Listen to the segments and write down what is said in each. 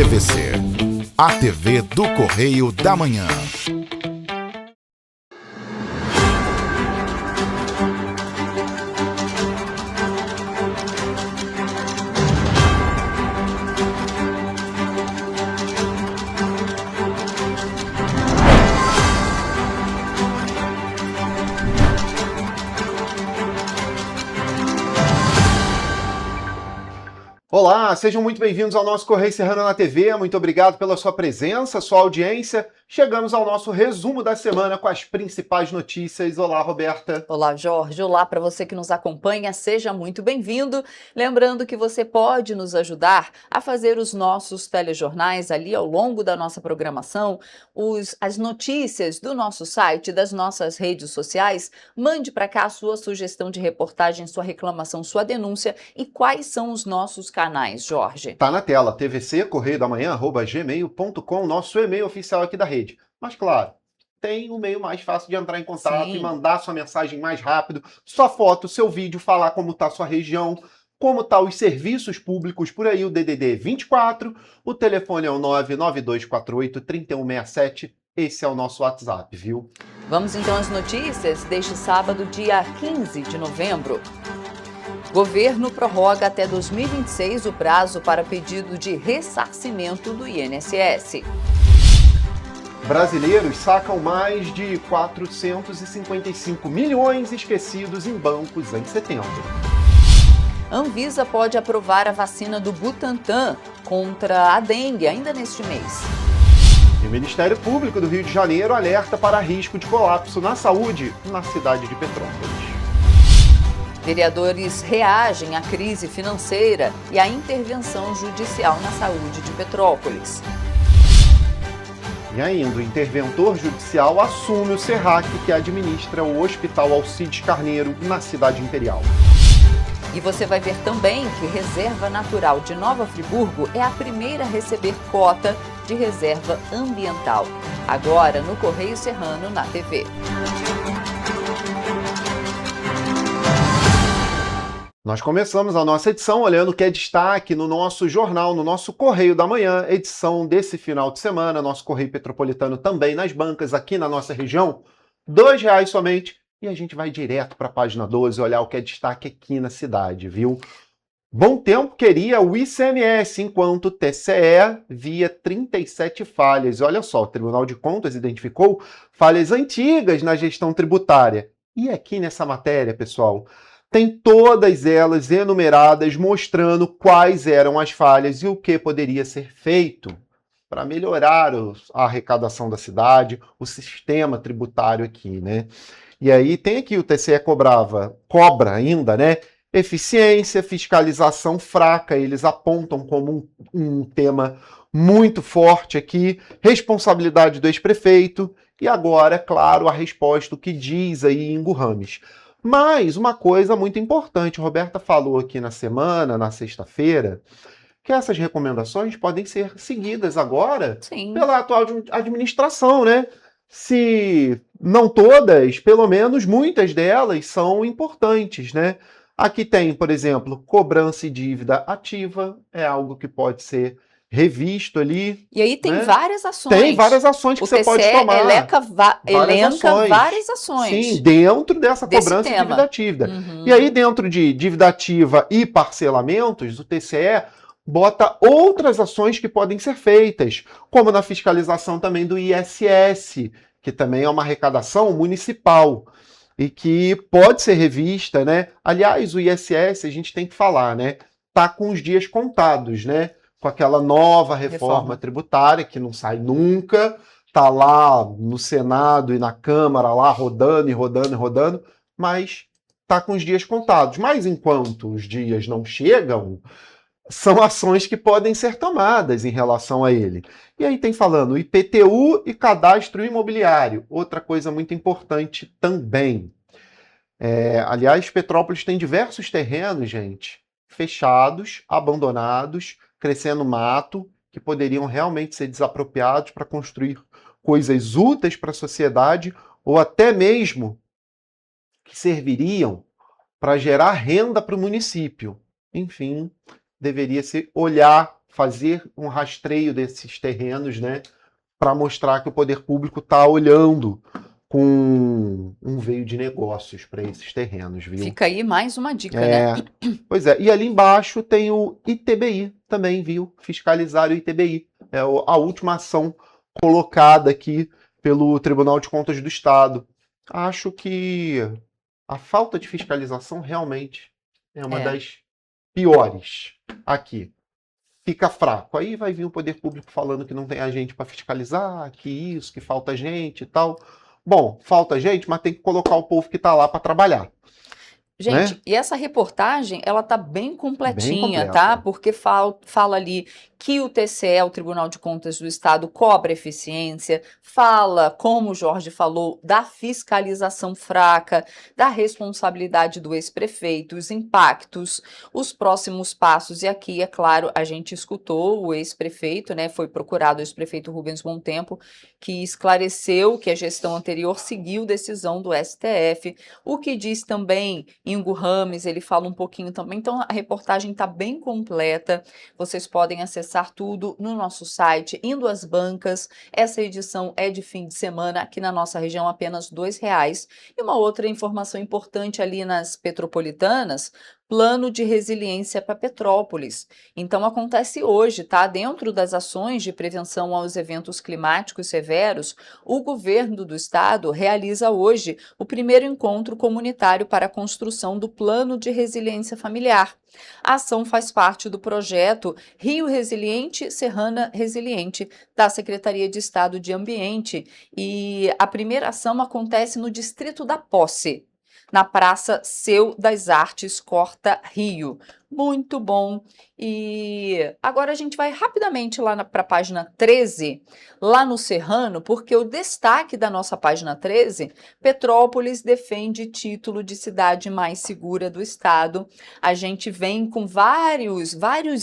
TVC, a TV do Correio da Manhã. Olá, sejam muito bem-vindos ao nosso Correio Serrano na TV. Muito obrigado pela sua presença, sua audiência. Chegamos ao nosso resumo da semana com as principais notícias. Olá, Roberta. Olá, Jorge. Olá para você que nos acompanha. Seja muito bem-vindo. Lembrando que você pode nos ajudar a fazer os nossos telejornais ali ao longo da nossa programação, as notícias do nosso site, das nossas redes sociais. Mande para cá a sua sugestão de reportagem, sua reclamação, sua denúncia e quais são os nossos canais, Jorge. Tá na tela, tvc, correio da manhã, @gmail.com, nosso e-mail oficial aqui da rede. Mas, claro, tem um meio mais fácil de entrar em contato e mandar sua mensagem mais rápido, sua foto, seu vídeo, falar como está a sua região, como estão os serviços públicos por aí, o DDD 24, o telefone é o 992483167, esse é o nosso WhatsApp, viu? Vamos então às notícias deste sábado, dia 15 de novembro. Governo prorroga até 2026 o prazo para pedido de ressarcimento do INSS. Brasileiros sacam mais de 455 milhões esquecidos em bancos em setembro. Anvisa pode aprovar a vacina do Butantan contra a dengue ainda neste mês. E o Ministério Público do Rio de Janeiro alerta para risco de colapso na saúde na cidade de Petrópolis. Vereadores reagem à crise financeira e à intervenção judicial na saúde de Petrópolis. E ainda, o interventor judicial assume o SERRAC que administra o Hospital Alcides Carneiro na cidade imperial. E você vai ver também que Reserva Natural de Nova Friburgo é a primeira a receber cota de reserva ambiental. Agora no Correio Serrano na TV. Nós começamos a nossa edição olhando o que é destaque no nosso jornal, no nosso Correio da Manhã, edição desse final de semana, nosso Correio Petropolitano também nas bancas aqui na nossa região, R$2 somente, e a gente vai direto para a página 12 olhar o que é destaque aqui na cidade, viu? Bom Tempo queria o ICMS, enquanto o TCE via 37 falhas. Olha só, o Tribunal de Contas identificou falhas antigas na gestão tributária. E aqui nessa matéria, pessoal, tem todas elas enumeradas, mostrando quais eram as falhas e o que poderia ser feito para melhorar a arrecadação da cidade, o sistema tributário aqui, né? E aí tem aqui o TCE cobra ainda, né? Eficiência, fiscalização fraca, eles apontam como um tema muito forte aqui, responsabilidade do ex-prefeito e agora, é claro, a resposta, o que diz aí Ingo Rames. Mas uma coisa muito importante, Roberta falou aqui na semana, na sexta-feira, que essas recomendações podem ser seguidas agora pela atual administração, né? Se não todas, pelo menos muitas delas são importantes, né? Aqui tem, por exemplo, cobrança e dívida ativa, é algo que pode ser revisto ali. E aí tem, né, várias ações. Tem várias ações que você pode tomar. Elenca várias ações. Sim, dentro dessa cobrança e dívida ativa. E aí, dentro de dívida ativa e parcelamentos, o TCE bota outras ações que podem ser feitas, como na fiscalização também do ISS, que também é uma arrecadação municipal e que pode ser revista, né? Aliás, o ISS, a gente tem que falar, né? Tá com os dias contados, né? Com aquela nova reforma tributária que não sai nunca, tá lá no Senado e na Câmara, lá rodando e rodando e rodando, mas tá com os dias contados. Mas enquanto os dias não chegam, são ações que podem ser tomadas em relação a ele. E aí tem falando IPTU e cadastro imobiliário, outra coisa muito importante também. Aliás, Petrópolis tem diversos terrenos, gente, fechados, abandonados, crescendo mato, que poderiam realmente ser desapropriados para construir coisas úteis para a sociedade ou até mesmo que serviriam para gerar renda para o município. Enfim, deveria se olhar fazer um rastreio desses terrenos, né, para mostrar que o poder público está olhando com um veio de negócios para esses terrenos, viu? Fica aí mais uma dica, né? Pois é, e ali embaixo tem o ITBI também, viu? Fiscalizar o ITBI. É a última ação colocada aqui pelo Tribunal de Contas do Estado. Acho que a falta de fiscalização realmente é uma das piores aqui. Fica fraco. Aí vai vir o poder público falando que não tem agente para fiscalizar, que isso, que falta gente e tal. Bom, falta gente, mas tem que colocar o povo que está lá para trabalhar. Gente, Né? e essa reportagem, ela tá bem completinha, Bem tá? completa. Porque fala ali que o TCE, o Tribunal de Contas do Estado, cobra eficiência, fala, como o Jorge falou, da fiscalização fraca, da responsabilidade do ex-prefeito, os impactos, os próximos passos. E aqui, é claro, a gente escutou o ex-prefeito, né? Foi procurado o ex-prefeito Rubens Bom Tempo, que esclareceu que a gestão anterior seguiu decisão do STF. O que diz também Ingo Rames, ele fala um pouquinho também. Então, a reportagem está bem completa. Vocês podem acessar tudo no nosso site, indo às bancas. Essa edição é de fim de semana, aqui na nossa região, apenas R$2. E uma outra informação importante ali nas petropolitanas, plano de resiliência para Petrópolis. Então, acontece hoje, tá? Dentro das ações de prevenção aos eventos climáticos severos, o governo do estado realiza hoje o primeiro encontro comunitário para a construção do Plano de Resiliência Familiar. A ação faz parte do projeto Rio Resiliente, Serrana Resiliente, da Secretaria de Estado de Ambiente, e a primeira ação acontece no Distrito da Posse, na Praça Seu das Artes, Corta Rio. Muito bom. E agora a gente vai rapidamente lá para a página 13, lá no Serrano, porque o destaque da nossa página 13, Petrópolis defende título de cidade mais segura do estado. A gente vem com vários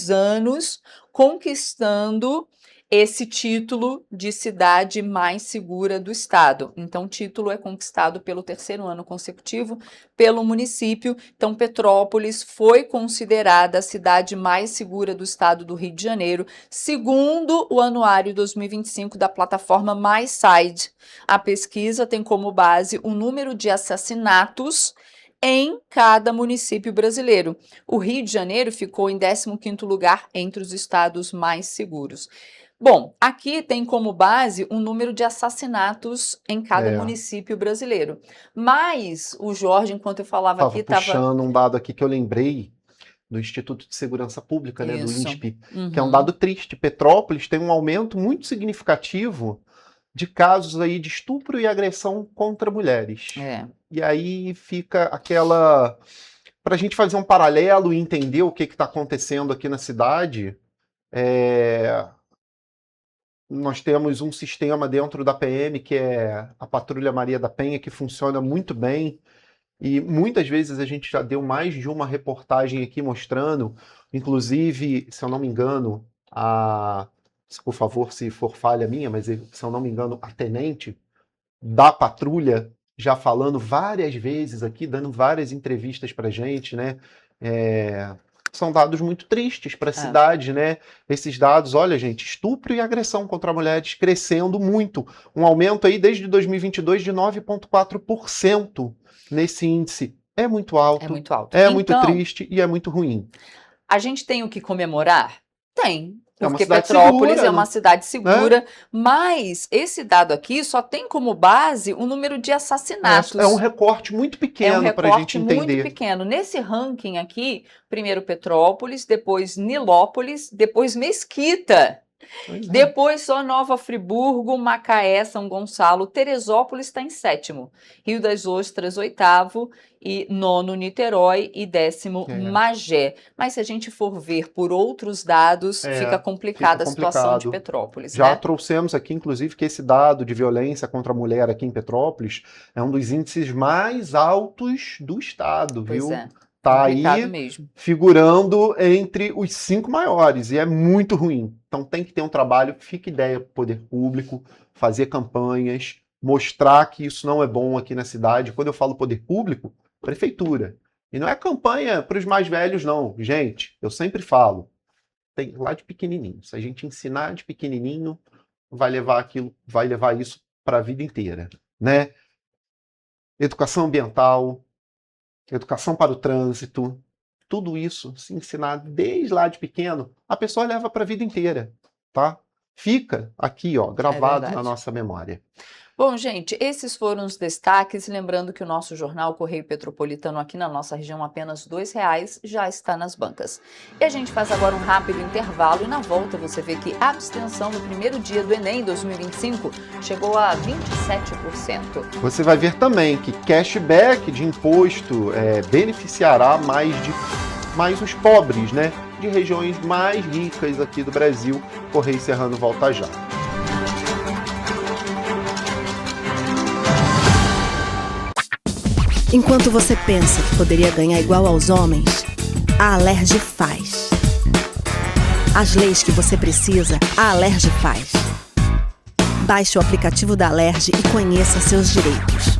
anos conquistando esse título de cidade mais segura do estado. Então, o título é conquistado pelo terceiro ano consecutivo pelo município. Então, Petrópolis foi considerada a cidade mais segura do estado do Rio de Janeiro, segundo o anuário 2025 da plataforma MySide. A pesquisa tem como base o número de assassinatos em cada município brasileiro. O Rio de Janeiro ficou em 15º lugar entre os estados mais seguros. Bom, aqui tem como base um número de assassinatos em cada município brasileiro. Mas o Jorge, enquanto eu falava aqui, estava puxando um dado aqui que eu lembrei do Instituto de Segurança Pública, né, do INSP, que é um dado triste. Petrópolis tem um aumento muito significativo de casos aí de estupro e agressão contra mulheres. E aí fica aquela... Para a gente fazer um paralelo e entender o que está acontecendo aqui na cidade, nós temos um sistema dentro da PM, que é a Patrulha Maria da Penha, que funciona muito bem. E muitas vezes a gente já deu mais de uma reportagem aqui mostrando, inclusive, se eu não me engano, por favor, se for falha minha, mas se eu não me engano, a tenente da patrulha já falando várias vezes aqui, dando várias entrevistas pra gente, né? São dados muito tristes para a cidade, né? Esses dados, olha, gente, estupro e agressão contra mulheres crescendo muito. Um aumento aí desde 2022 de 9,4% nesse índice. É muito alto. É muito alto. É muito triste e é muito ruim. A gente tem o que comemorar? Tem. Porque Petrópolis segura, é uma cidade segura, mas esse dado aqui só tem como base o número de assassinatos. É um recorte muito pequeno para a gente entender. É um recorte muito pequeno. Nesse ranking aqui, primeiro Petrópolis, depois Nilópolis, depois Mesquita. Depois só Nova Friburgo, Macaé, São Gonçalo, Teresópolis está em 7º, Rio das Ostras 8º, e 9º Niterói e 10º Magé. Mas se a gente for ver por outros dados, fica complicada a situação de Petrópolis. Já trouxemos aqui, inclusive, que esse dado de violência contra a mulher aqui em Petrópolis é um dos índices mais altos do estado, viu? Tá aí figurando entre os 5 maiores, e é muito ruim. Então tem que ter um trabalho, fica ideia para o poder público, fazer campanhas, mostrar que isso não é bom aqui na cidade. Quando eu falo poder público, prefeitura. E não é campanha para os mais velhos, não. Gente, eu sempre falo, tem lá de pequenininho. Se a gente ensinar de pequenininho, vai levar isso para a vida inteira, né? Educação ambiental, educação para o trânsito, tudo isso, se ensinar desde lá de pequeno, a pessoa leva para a vida inteira, tá? Fica aqui, ó, gravado na nossa memória. Bom, gente, esses foram os destaques. Lembrando que o nosso jornal Correio Petropolitano aqui na nossa região, apenas R$2, já está nas bancas. E a gente faz agora um rápido intervalo e na volta você vê que a abstenção no primeiro dia do Enem 2025 chegou a 27%. Você vai ver também que cashback de imposto beneficiará mais os pobres, né? De regiões mais ricas aqui do Brasil. Correio Serrano volta já. Enquanto você pensa que poderia ganhar igual aos homens, a Alerj faz. As leis que você precisa, a Alerj faz. Baixe o aplicativo da Alerj e conheça seus direitos.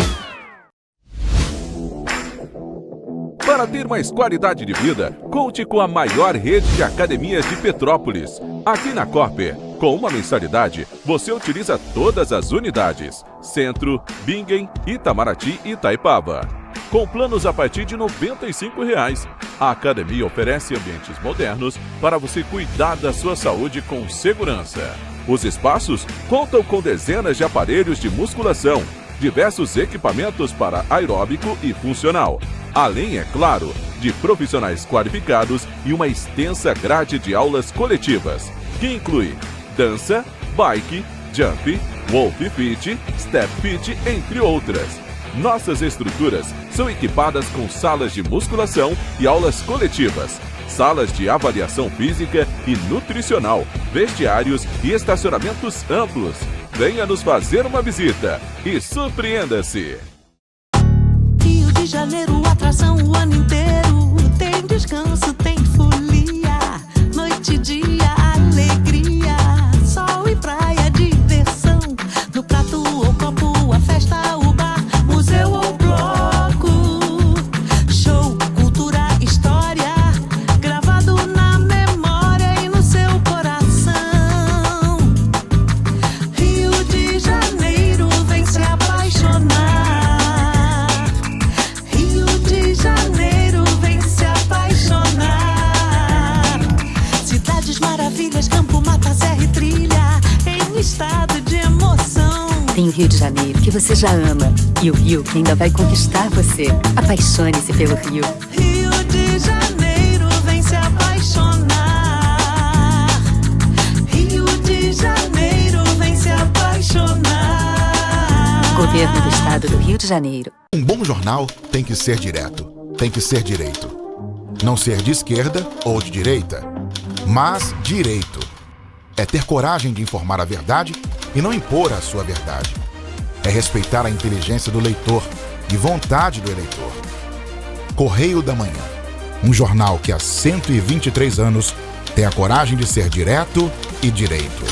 Para ter mais qualidade de vida, conte com a maior rede de academias de Petrópolis. Aqui na Corper, com uma mensalidade, você utiliza todas as unidades: Centro, Bingen, Itamaraty e Itaipava. Com planos a partir de R$ 95,00. A academia oferece ambientes modernos para você cuidar da sua saúde com segurança. Os espaços contam com dezenas de aparelhos de musculação, diversos equipamentos para aeróbico e funcional, além, é claro, de profissionais qualificados e uma extensa grade de aulas coletivas, que inclui dança, bike, jump, wolf fit, step fit, entre outras. Nossas estruturas são equipadas com salas de musculação e aulas coletivas, salas de avaliação física e nutricional, vestiários e estacionamentos amplos. Venha nos fazer uma visita e surpreenda-se! Rio de Janeiro, atração o ano inteiro. Tem descanso, tem folia, noite e dia, alegria, sol e praia, diversão. No prato ou copo, a festa, o bar, museu ou bloco. Show, cultura, história, gravado na memória e no seu coração. Rio de Janeiro, vem se apaixonar. Rio de Janeiro, vem se apaixonar. Cidades maravilhas, campo, mata, serra e trilha, em estado de emoção. Tem o Rio de Janeiro, que você já ama, e o Rio que ainda vai conquistar você. Apaixone-se pelo Rio. Rio de Janeiro, vem se apaixonar. Rio de Janeiro, vem se apaixonar. Governo do Estado do Rio de Janeiro. Um bom jornal tem que ser direto, tem que ser direito. Não ser de esquerda ou de direita, mas direito. É ter coragem de informar a verdade e não impor a sua verdade. É respeitar a inteligência do leitor e vontade do eleitor. Correio da Manhã, um jornal que há 123 anos tem a coragem de ser direto e direito.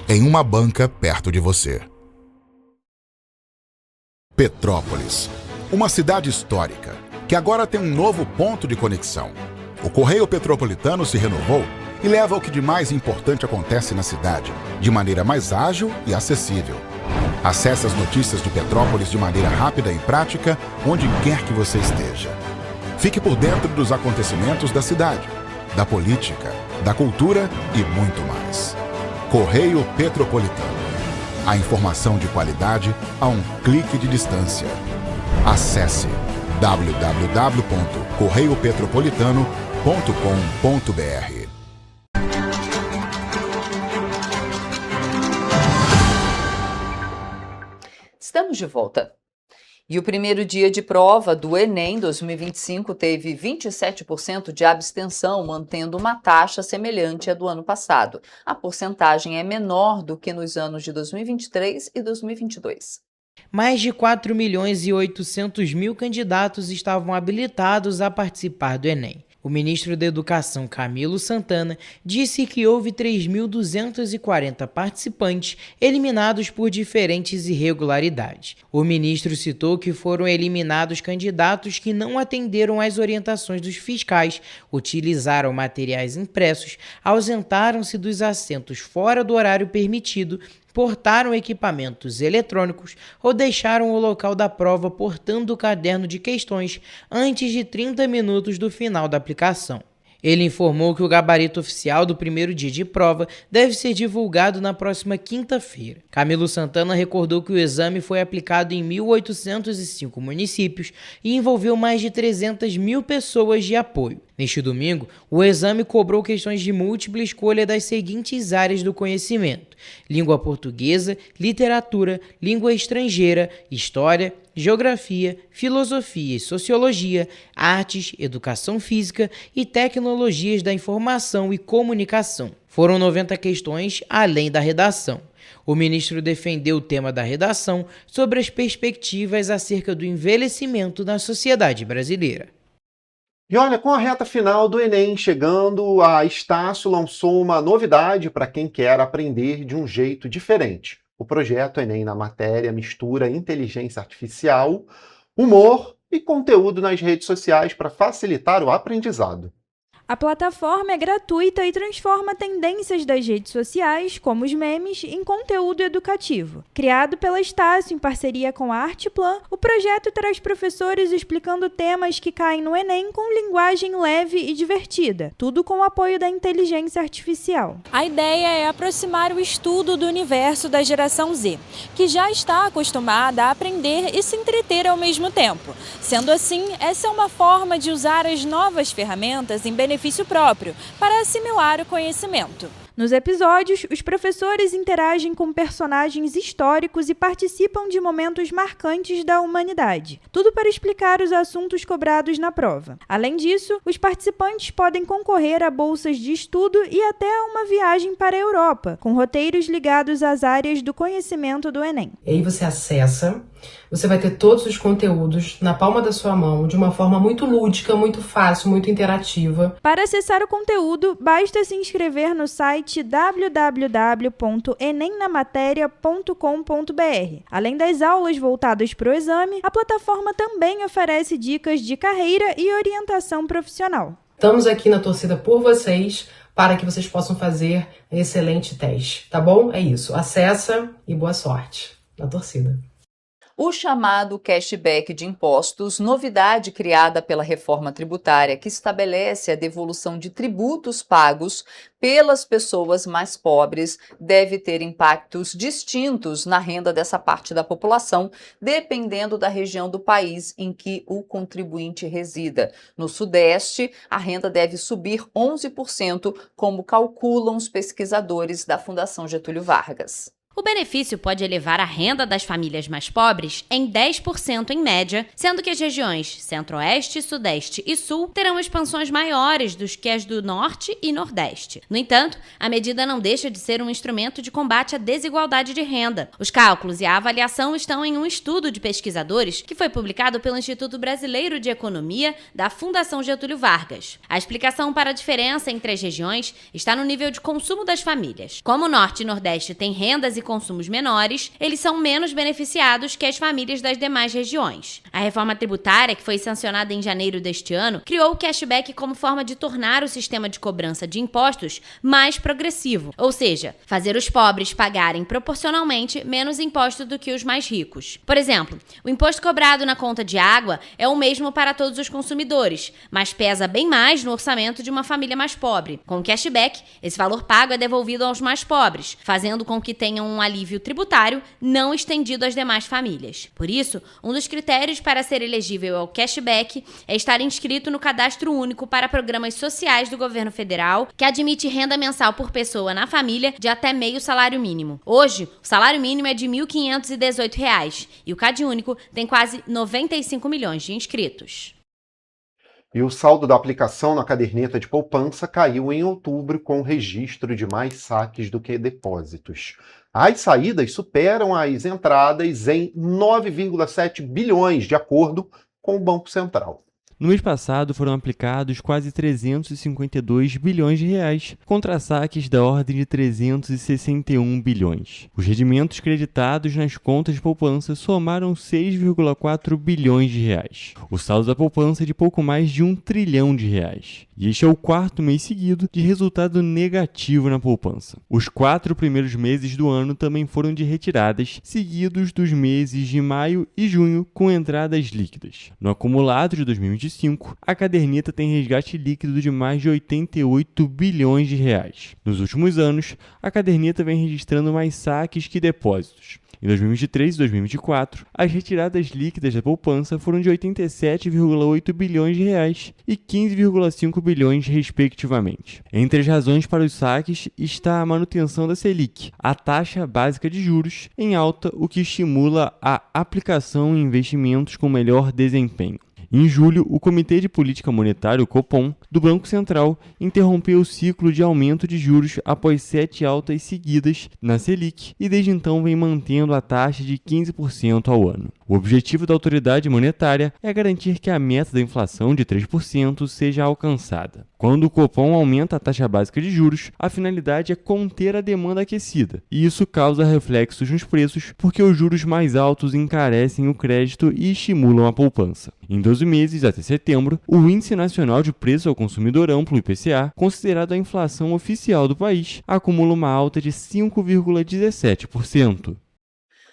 Em uma banca perto de você. Petrópolis, uma cidade histórica que agora tem um novo ponto de conexão. O Correio Petropolitano se renovou e leva o que de mais importante acontece na cidade, de maneira mais ágil e acessível. Acesse as notícias de Petrópolis de maneira rápida e prática, onde quer que você esteja. Fique por dentro dos acontecimentos da cidade, da política, da cultura e muito mais. Correio Petropolitano. A informação de qualidade a um clique de distância. Acesse www.correiopetropolitano.com.br. Estamos de volta. E o primeiro dia de prova do Enem 2025 teve 27% de abstenção, mantendo uma taxa semelhante à do ano passado. A porcentagem é menor do que nos anos de 2023 e 2022. Mais de 4.800.000 candidatos estavam habilitados a participar do Enem. O ministro da Educação, Camilo Santana, disse que houve 3.240 participantes eliminados por diferentes irregularidades. O ministro citou que foram eliminados candidatos que não atenderam às orientações dos fiscais, utilizaram materiais impressos, ausentaram-se dos assentos fora do horário permitido, portaram equipamentos eletrônicos ou deixaram o local da prova portando o caderno de questões antes de 30 minutos do final da aplicação. Ele informou que o gabarito oficial do primeiro dia de prova deve ser divulgado na próxima quinta-feira. Camilo Santana recordou que o exame foi aplicado em 1.805 municípios e envolveu mais de 300 mil pessoas de apoio. Neste domingo, o exame cobrou questões de múltipla escolha das seguintes áreas do conhecimento: língua portuguesa, literatura, língua estrangeira, história, geografia, filosofia e sociologia, artes, educação física e tecnologias da informação e comunicação. Foram 90 questões, além da redação. O ministro defendeu o tema da redação sobre as perspectivas acerca do envelhecimento na sociedade brasileira. E olha, com a reta final do Enem chegando, a Estácio lançou uma novidade para quem quer aprender de um jeito diferente. O projeto Enem na Matéria mistura inteligência artificial, humor e conteúdo nas redes sociais para facilitar o aprendizado. A plataforma é gratuita e transforma tendências das redes sociais, como os memes, em conteúdo educativo. Criado pela Estácio em parceria com a Artplan, o projeto traz professores explicando temas que caem no Enem com linguagem leve e divertida, tudo com o apoio da inteligência artificial. A ideia é aproximar o estudo do universo da geração Z, que já está acostumada a aprender e se entreter ao mesmo tempo. Sendo assim, essa é uma forma de usar as novas ferramentas em benefício próprio, para assimilar o conhecimento. Nos episódios, os professores interagem com personagens históricos e participam de momentos marcantes da humanidade. Tudo para explicar os assuntos cobrados na prova. Além disso, os participantes podem concorrer a bolsas de estudo e até a uma viagem para a Europa, com roteiros ligados às áreas do conhecimento do Enem. E aí você acessa, você vai ter todos os conteúdos na palma da sua mão, de uma forma muito lúdica, muito fácil, muito interativa. Para acessar o conteúdo, basta se inscrever no site www.enemnamateria.com.br. Além das aulas voltadas para o exame, a plataforma também oferece dicas de carreira e orientação profissional. Estamos aqui na torcida por vocês, para que vocês possam fazer um excelente teste, tá bom? É isso, acessa e boa sorte na torcida. O chamado cashback de impostos, novidade criada pela reforma tributária que estabelece a devolução de tributos pagos pelas pessoas mais pobres, deve ter impactos distintos na renda dessa parte da população, dependendo da região do país em que o contribuinte resida. No Sudeste, a renda deve subir 11%, como calculam os pesquisadores da Fundação Getúlio Vargas. O benefício pode elevar a renda das famílias mais pobres em 10% em média, sendo que as regiões Centro-Oeste, Sudeste e Sul terão expansões maiores do que as do Norte e Nordeste. No entanto, a medida não deixa de ser um instrumento de combate à desigualdade de renda. Os cálculos e a avaliação estão em um estudo de pesquisadores que foi publicado pelo Instituto Brasileiro de Economia da Fundação Getúlio Vargas. A explicação para a diferença entre as regiões está no nível de consumo das famílias. Como o Norte e Nordeste têm rendas e consumos menores, eles são menos beneficiados que as famílias das demais regiões. A reforma tributária, que foi sancionada em janeiro deste ano, criou o cashback como forma de tornar o sistema de cobrança de impostos mais progressivo, ou seja, fazer os pobres pagarem proporcionalmente menos imposto do que os mais ricos. Por exemplo, o imposto cobrado na conta de água é o mesmo para todos os consumidores, mas pesa bem mais no orçamento de uma família mais pobre. Com o cashback, esse valor pago é devolvido aos mais pobres, fazendo com que tenham um alívio tributário não estendido às demais famílias. Por isso, um dos critérios para ser elegível ao cashback é estar inscrito no Cadastro Único para Programas Sociais do Governo Federal, que admite renda mensal por pessoa na família de até meio salário mínimo. Hoje, o salário mínimo é de R$ 1.518 e o CadÚnico tem quase 95 milhões de inscritos. E o saldo da aplicação na caderneta de poupança caiu em outubro com o registro de mais saques do que depósitos. As saídas superam as entradas em 9,7 bilhões, de acordo com o Banco Central. No mês passado foram aplicados quase 352 bilhões de reais, contra saques da ordem de 361 bilhões. Os rendimentos creditados nas contas de poupança somaram 6,4 bilhões de reais. O saldo da poupança é de pouco mais de 1 trilhão de reais. E este é o quarto mês seguido de resultado negativo na poupança. Os 4 primeiros meses do ano também foram de retiradas, seguidos dos meses de maio e junho com entradas líquidas. No acumulado de 2025, a caderneta tem resgate líquido de mais de 88 bilhões de reais. Nos últimos anos, a caderneta vem registrando mais saques que depósitos. Em 2023 e 2024, as retiradas líquidas da poupança foram de 87,8 bilhões de reais e 15,5 bilhões, respectivamente. Entre as razões para os saques está a manutenção da Selic, a taxa básica de juros, em alta, o que estimula a aplicação em investimentos com melhor desempenho. Em julho, o Comitê de Política Monetária, o Copom, do Banco Central, interrompeu o ciclo de aumento de juros após 7 altas seguidas na Selic e desde então vem mantendo a taxa de 15% ao ano. O objetivo da autoridade monetária é garantir que a meta da inflação de 3% seja alcançada. Quando o Copom aumenta a taxa básica de juros, a finalidade é conter a demanda aquecida, e isso causa reflexos nos preços porque os juros mais altos encarecem o crédito e estimulam a poupança. Em 12 meses, até setembro, o Índice Nacional de Preço ao Consumidor Amplo, IPCA, considerado a inflação oficial do país, acumula uma alta de 5,17%.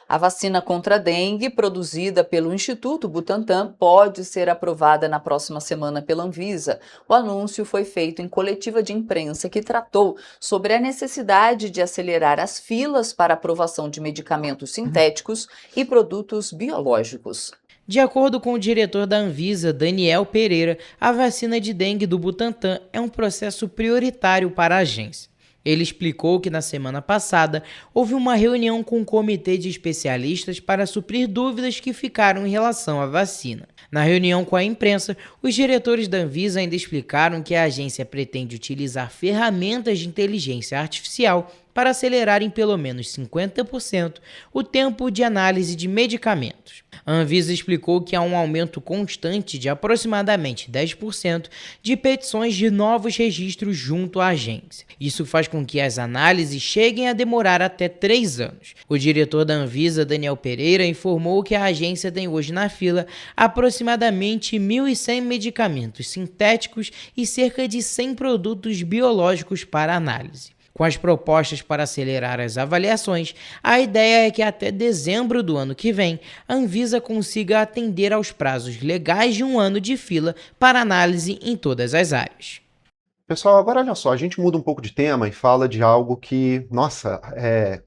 A vacina contra a dengue, produzida pelo Instituto Butantan, pode ser aprovada na próxima semana pela Anvisa. O anúncio foi feito em coletiva de imprensa que tratou sobre a necessidade de acelerar as filas para aprovação de medicamentos sintéticos e produtos biológicos. De acordo com o diretor da Anvisa, Daniel Pereira, a vacina de dengue do Butantan é um processo prioritário para a agência. Ele explicou que na semana passada houve uma reunião com um comitê de especialistas para suprir dúvidas que ficaram em relação à vacina. Na reunião com a imprensa, os diretores da Anvisa ainda explicaram que a agência pretende utilizar ferramentas de inteligência artificial para acelerar em pelo menos 50% o tempo de análise de medicamentos. A Anvisa explicou que há um aumento constante de aproximadamente 10% de petições de novos registros junto à agência. Isso faz com que as análises cheguem a demorar até 3 anos. O diretor da Anvisa, Daniel Pereira, informou que a agência tem hoje na fila aproximadamente 1.100 medicamentos sintéticos e cerca de 100 produtos biológicos para análise. Com as propostas para acelerar as avaliações, a ideia é que até dezembro do ano que vem, a Anvisa consiga atender aos prazos legais de 1 ano de fila para análise em todas as áreas. Pessoal, agora olha só, a gente muda um pouco de tema e fala de algo que, nossa,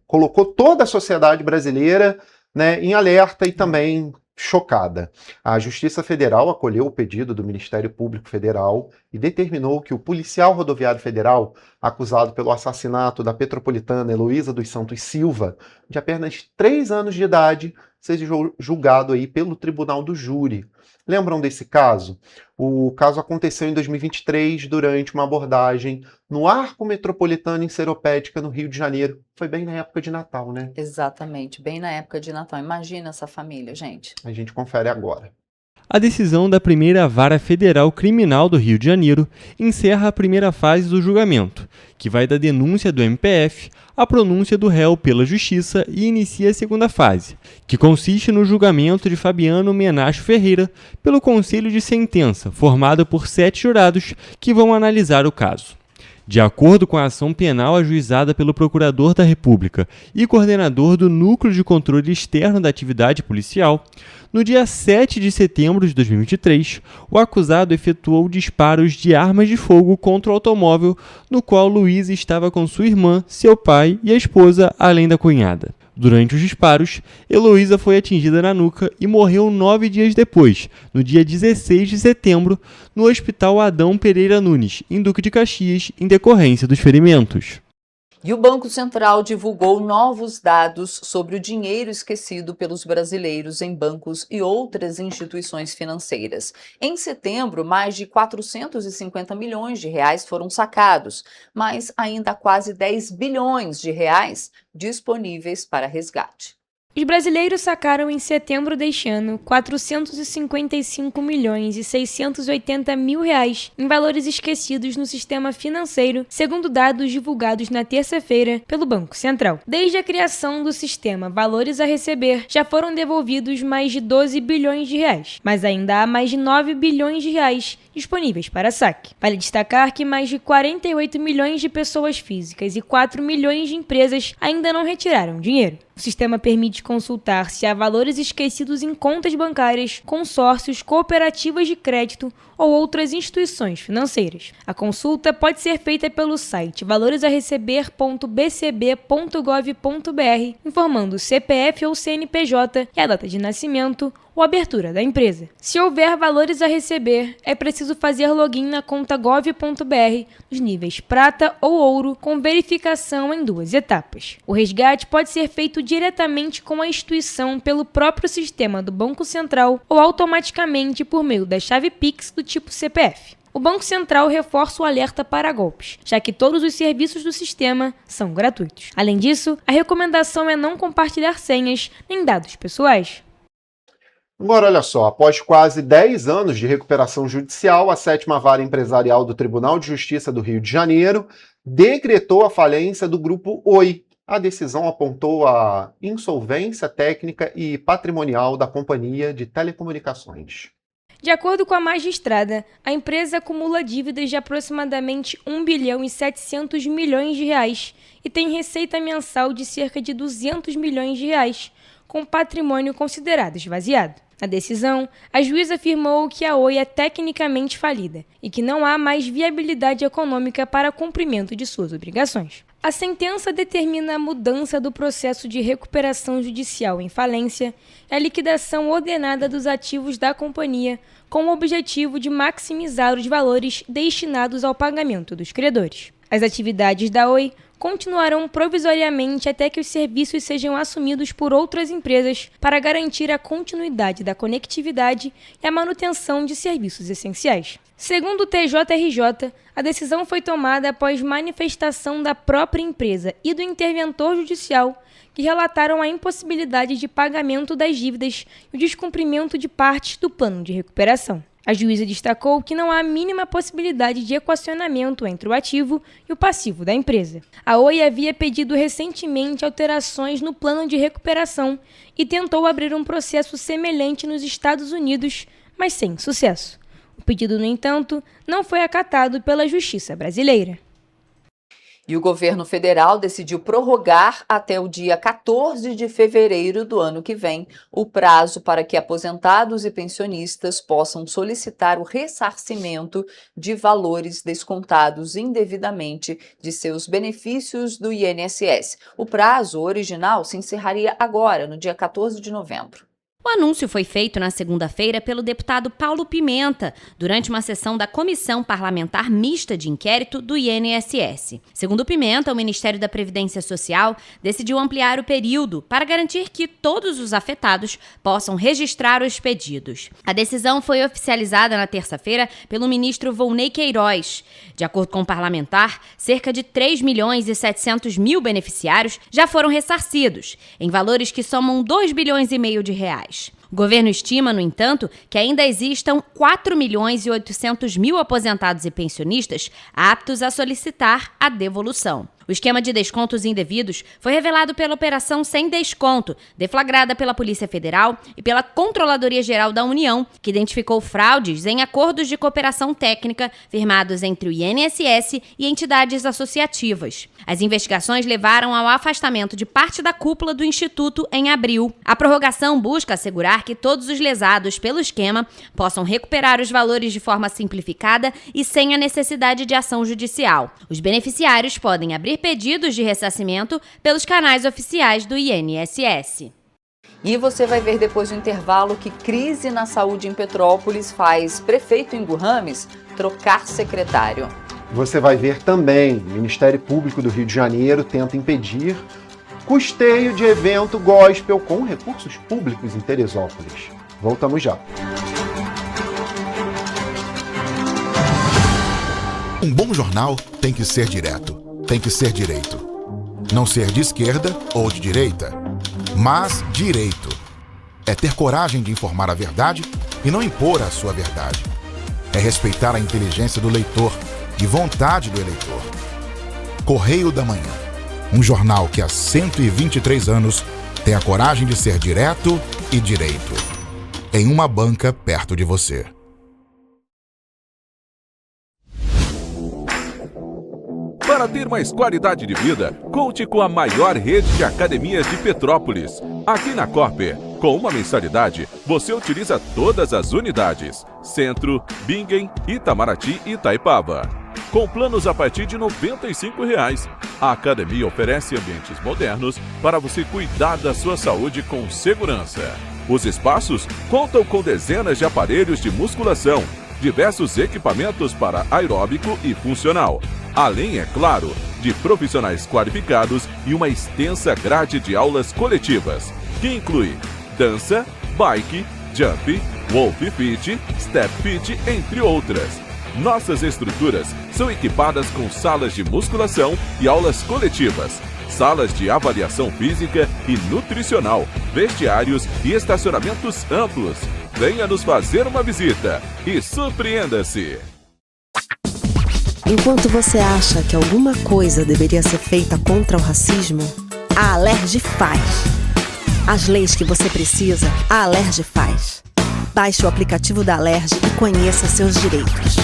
colocou toda a sociedade brasileira, né, em alerta e também chocada. A Justiça Federal acolheu o pedido do Ministério Público Federal e determinou que o policial rodoviário federal, acusado pelo assassinato da petropolitana Heloísa dos Santos Silva, de apenas 3 anos de idade, seja julgado aí pelo Tribunal do Júri. Lembram desse caso? O caso aconteceu em 2023, durante uma abordagem no Arco Metropolitano em Seropédica, no Rio de Janeiro. Foi bem na época de Natal, né? Exatamente, bem na época de Natal. Imagina essa família, gente. A gente confere agora. A decisão da primeira Vara Federal Criminal do Rio de Janeiro encerra a primeira fase do julgamento, que vai da denúncia do MPF à pronúncia do réu pela Justiça e inicia a segunda fase, que consiste no julgamento de Fabiano Menacho Ferreira pelo Conselho de Sentença, formado por 7 jurados que vão analisar o caso. De acordo com a ação penal ajuizada pelo Procurador da República e coordenador do Núcleo de Controle Externo da Atividade Policial, no dia 7 de setembro de 2023, o acusado efetuou disparos de armas de fogo contra o automóvel no qual Luísa estava com sua irmã, seu pai e a esposa, além da cunhada. Durante os disparos, Heloísa foi atingida na nuca e morreu 9 dias depois, no dia 16 de setembro, no Hospital Adão Pereira Nunes, em Duque de Caxias, em decorrência dos ferimentos. E o Banco Central divulgou novos dados sobre o dinheiro esquecido pelos brasileiros em bancos e outras instituições financeiras. Em setembro, mais de 450 milhões de reais foram sacados, mas ainda há quase 10 bilhões de reais disponíveis para resgate. Os brasileiros sacaram em setembro deste ano 455.680.000 reais em valores esquecidos no sistema financeiro, segundo dados divulgados na terça-feira pelo Banco Central. Desde a criação do sistema Valores a Receber, já foram devolvidos mais de 12 bilhões de reais, mas ainda há mais de 9 bilhões de reais disponíveis para saque. Vale destacar que mais de 48 milhões de pessoas físicas e 4 milhões de empresas ainda não retiraram dinheiro. O sistema permite consultar se há valores esquecidos em contas bancárias, consórcios, cooperativas de crédito ou outras instituições financeiras. A consulta pode ser feita pelo site valoresaReceber.bcb.gov.br, informando o CPF ou CNPJ e a data de nascimento ou abertura da empresa. Se houver valores a receber, é preciso fazer login na conta gov.br nos níveis prata ou ouro, com verificação em 2 etapas. O resgate pode ser feito diretamente com a instituição pelo próprio sistema do Banco Central ou automaticamente por meio da chave Pix do tipo CPF. O Banco Central reforça o alerta para golpes, já que todos os serviços do sistema são gratuitos. Além disso, a recomendação é não compartilhar senhas nem dados pessoais. Agora, olha só, após quase 10 anos de recuperação judicial, a 7ª Vara Empresarial do Tribunal de Justiça do Rio de Janeiro decretou a falência do Grupo Oi. A decisão apontou a insolvência técnica e patrimonial da companhia de telecomunicações. De acordo com a magistrada, a empresa acumula dívidas de aproximadamente 1 bilhão e 700 milhões de reais e tem receita mensal de cerca de 200 milhões de reais, com patrimônio considerado esvaziado. Na decisão, a juíza afirmou que a Oi é tecnicamente falida e que não há mais viabilidade econômica para cumprimento de suas obrigações. A sentença determina a mudança do processo de recuperação judicial em falência e a liquidação ordenada dos ativos da companhia, com o objetivo de maximizar os valores destinados ao pagamento dos credores. As atividades da Oi continuarão provisoriamente até que os serviços sejam assumidos por outras empresas para garantir a continuidade da conectividade e a manutenção de serviços essenciais. Segundo o TJRJ, a decisão foi tomada após manifestação da própria empresa e do interventor judicial, que relataram a impossibilidade de pagamento das dívidas e o descumprimento de partes do plano de recuperação. A juíza destacou que não há a mínima possibilidade de equacionamento entre o ativo e o passivo da empresa. A Oi havia pedido recentemente alterações no plano de recuperação e tentou abrir um processo semelhante nos Estados Unidos, mas sem sucesso. O pedido, no entanto, não foi acatado pela Justiça brasileira. E o governo federal decidiu prorrogar até o dia 14 de fevereiro do ano que vem o prazo para que aposentados e pensionistas possam solicitar o ressarcimento de valores descontados indevidamente de seus benefícios do INSS. O prazo original se encerraria agora, no dia 14 de novembro. O anúncio foi feito na segunda-feira pelo deputado Paulo Pimenta, durante uma sessão da Comissão Parlamentar Mista de Inquérito do INSS. Segundo Pimenta, o Ministério da Previdência Social decidiu ampliar o período para garantir que todos os afetados possam registrar os pedidos. A decisão foi oficializada na terça-feira pelo ministro Volney Queiroz. De acordo com o parlamentar, cerca de 3 milhões e 700 mil beneficiários já foram ressarcidos, em valores que somam 2 bilhões e meio de reais. O governo estima, no entanto, que ainda existam 4 milhões e 800 mil aposentados e pensionistas aptos a solicitar a devolução. O esquema de descontos indevidos foi revelado pela Operação Sem Desconto, deflagrada pela Polícia Federal e pela Controladoria Geral da União, que identificou fraudes em acordos de cooperação técnica firmados entre o INSS e entidades associativas. As investigações levaram ao afastamento de parte da cúpula do Instituto em abril. A prorrogação busca assegurar que todos os lesados pelo esquema possam recuperar os valores de forma simplificada e sem a necessidade de ação judicial. Os beneficiários podem abrir pedidos de ressarcimento pelos canais oficiais do INSS. E você vai ver depois do intervalo que crise na saúde em Petrópolis faz prefeito Ingo Rames trocar secretário. Você vai ver também, o Ministério Público do Rio de Janeiro tenta impedir custeio de evento gospel com recursos públicos em Teresópolis. Voltamos já. Um bom jornal tem que ser direto, tem que ser direito. Não ser de esquerda ou de direita. Mas direito é ter coragem de informar a verdade e não impor a sua verdade. É respeitar a inteligência do leitor e vontade do eleitor. Correio da Manhã, um jornal que há 123 anos tem a coragem de ser direto e direito. Em uma banca perto de você. Para ter mais qualidade de vida, conte com a maior rede de academias de Petrópolis. Aqui na Cooper, com uma mensalidade, você utiliza todas as unidades: Centro, Bingen, Itamaraty e Itaipava. Com planos a partir de R$ 95,00. A academia oferece ambientes modernos para você cuidar da sua saúde com segurança. Os espaços contam com dezenas de aparelhos de musculação, diversos equipamentos para aeróbico e funcional, além, é claro, de profissionais qualificados e uma extensa grade de aulas coletivas, que inclui dança, bike, jump, wolf fit, step fit, entre outras. Nossas estruturas são equipadas com salas de musculação e aulas coletivas, salas de avaliação física e nutricional, vestiários e estacionamentos amplos. Venha nos fazer uma visita e surpreenda-se! Enquanto você acha que alguma coisa deveria ser feita contra o racismo, a Alerj faz. As leis que você precisa, a Alerj faz. Baixe o aplicativo da Alerj e conheça seus direitos.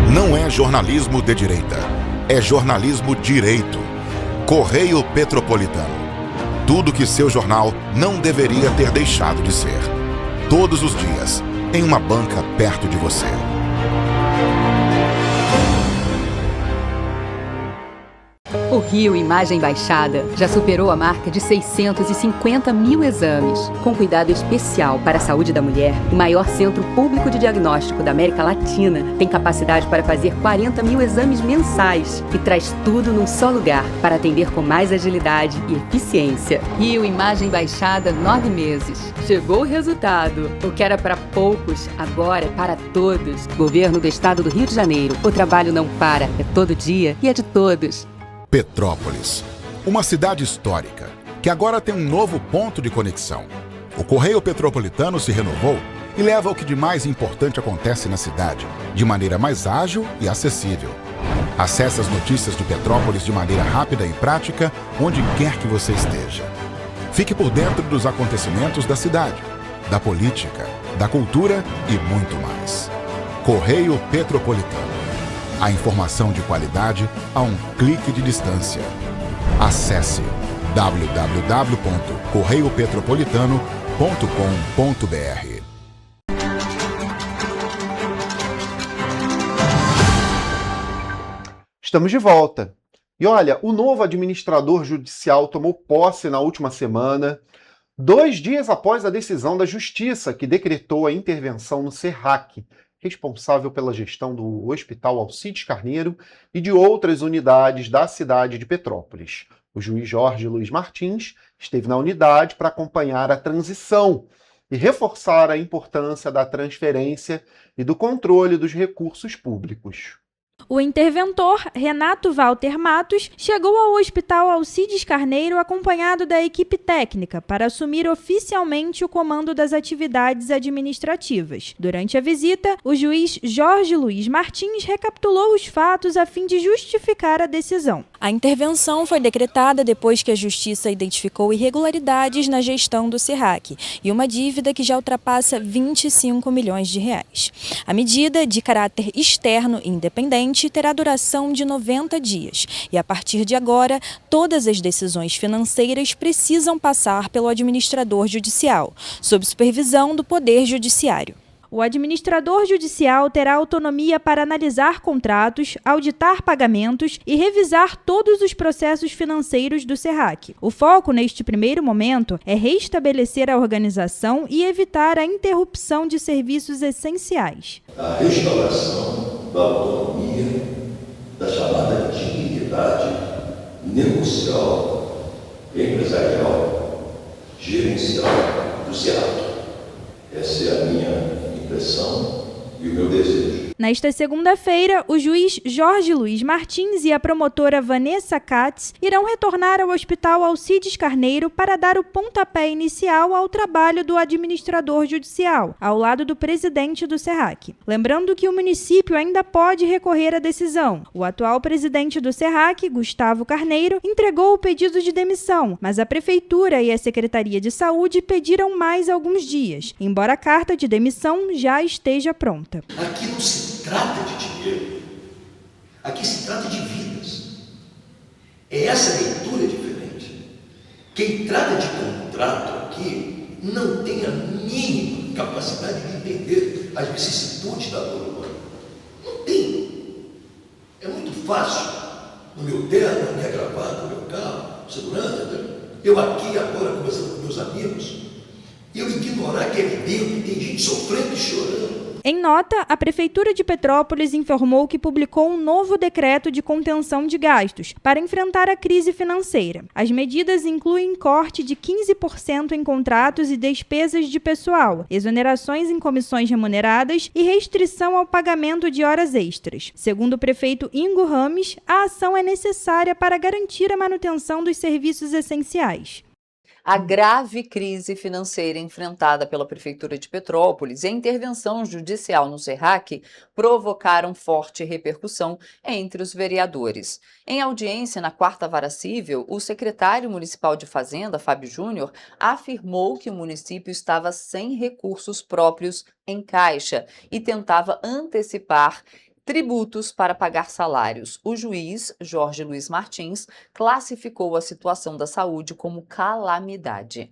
Não é jornalismo de direita, é jornalismo direito. Correio Petropolitano. Tudo que seu jornal não deveria ter deixado de ser. Todos os dias, em uma banca perto de você. O Rio Imagem Baixada já superou a marca de 650 mil exames. Com cuidado especial para a saúde da mulher, o maior centro público de diagnóstico da América Latina tem capacidade para fazer 40 mil exames mensais e traz tudo num só lugar para atender com mais agilidade e eficiência. Rio Imagem Baixada, 9 meses. Chegou o resultado. O que era para poucos, agora é para todos. Governo do Estado do Rio de Janeiro. O trabalho não para, é todo dia e é de todos. Petrópolis, uma cidade histórica que agora tem um novo ponto de conexão. O Correio Petropolitano se renovou e leva o que de mais importante acontece na cidade, de maneira mais ágil e acessível. Acesse as notícias de Petrópolis de maneira rápida e prática, onde quer que você esteja. Fique por dentro dos acontecimentos da cidade, da política, da cultura e muito mais. Correio Petropolitano. A informação de qualidade a um clique de distância. Acesse www.correiopetropolitano.com.br. Estamos de volta. E olha, o novo administrador judicial tomou posse na última semana, 2 dias após a decisão da Justiça que decretou a intervenção no SERRAC, responsável pela gestão do Hospital Alcides Carneiro e de outras unidades da cidade de Petrópolis. O juiz Jorge Luiz Martins esteve na unidade para acompanhar a transição e reforçar a importância da transferência e do controle dos recursos públicos. O interventor, Renato Walter Matos, chegou ao Hospital Alcides Carneiro acompanhado da equipe técnica para assumir oficialmente o comando das atividades administrativas. Durante a visita, o juiz Jorge Luiz Martins recapitulou os fatos a fim de justificar a decisão. A intervenção foi decretada depois que a Justiça identificou irregularidades na gestão do SERRAC e uma dívida que já ultrapassa 25 milhões de reais. A medida, de caráter externo e independente, terá duração de 90 dias e, a partir de agora, todas as decisões financeiras precisam passar pelo administrador judicial, sob supervisão do Poder Judiciário. O administrador judicial terá autonomia para analisar contratos, auditar pagamentos e revisar todos os processos financeiros do SERRAC. O foco, neste primeiro momento, é restabelecer a organização e evitar a interrupção de serviços essenciais. A restauração da autonomia, da chamada dignidade negocial, empresarial, gerencial do SERRAC. Essa é a minha impressão e o meu desejo. Nesta segunda-feira, o juiz Jorge Luiz Martins e a promotora Vanessa Katz irão retornar ao Hospital Alcides Carneiro para dar o pontapé inicial ao trabalho do administrador judicial, ao lado do presidente do SERRAC. Lembrando que o município ainda pode recorrer à decisão. O atual presidente do SERRAC, Gustavo Carneiro, entregou o pedido de demissão, mas a Prefeitura e a Secretaria de Saúde pediram mais alguns dias, embora a carta de demissão já esteja pronta. Aqui não se trata de dinheiro, aqui se trata de vidas. É essa leitura diferente. Quem trata de contrato aqui não tem a mínima capacidade de entender as vicissitudes da dor humana. Não tem. É muito fácil, no meu terno, na minha gravata, no meu carro, segurança, eu aqui agora conversando com meus amigos, eu ignorar que é evidente que tem gente sofrendo e chorando. Em nota, a Prefeitura de Petrópolis informou que publicou um novo decreto de contenção de gastos para enfrentar a crise financeira. As medidas incluem corte de 15% em contratos e despesas de pessoal, exonerações em comissões remuneradas e restrição ao pagamento de horas extras. Segundo o prefeito Ingo Rames, a ação é necessária para garantir a manutenção dos serviços essenciais. A grave crise financeira enfrentada pela Prefeitura de Petrópolis e a intervenção judicial no SERRAC provocaram forte repercussão entre os vereadores. Em audiência na 4ª Vara Civil, o secretário municipal de Fazenda, Fábio Júnior, afirmou que o município estava sem recursos próprios em caixa e tentava antecipar tributos para pagar salários. O juiz, Jorge Luiz Martins, classificou a situação da saúde como calamidade.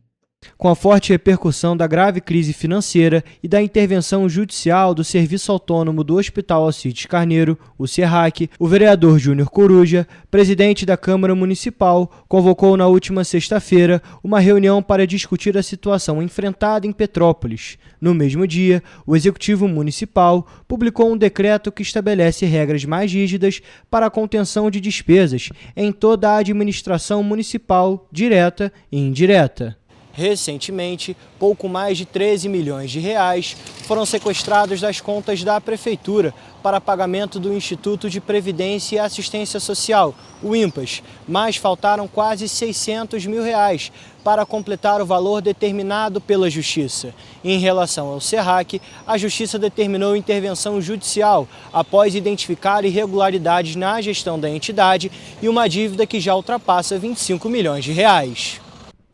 Com a forte repercussão da grave crise financeira e da intervenção judicial do Serviço Autônomo do Hospital Alcides Carneiro, o SERRAC, o vereador Júnior Coruja, presidente da Câmara Municipal, convocou na última sexta-feira uma reunião para discutir a situação enfrentada em Petrópolis. No mesmo dia, o Executivo Municipal publicou um decreto que estabelece regras mais rígidas para a contenção de despesas em toda a administração municipal, direta e indireta. Recentemente, pouco mais de 13 milhões de reais foram sequestrados das contas da Prefeitura para pagamento do Instituto de Previdência e Assistência Social, o INPAS, mas faltaram quase 600 mil reais para completar o valor determinado pela Justiça. Em relação ao SERRAC, a Justiça determinou intervenção judicial após identificar irregularidades na gestão da entidade e uma dívida que já ultrapassa 25 milhões de reais.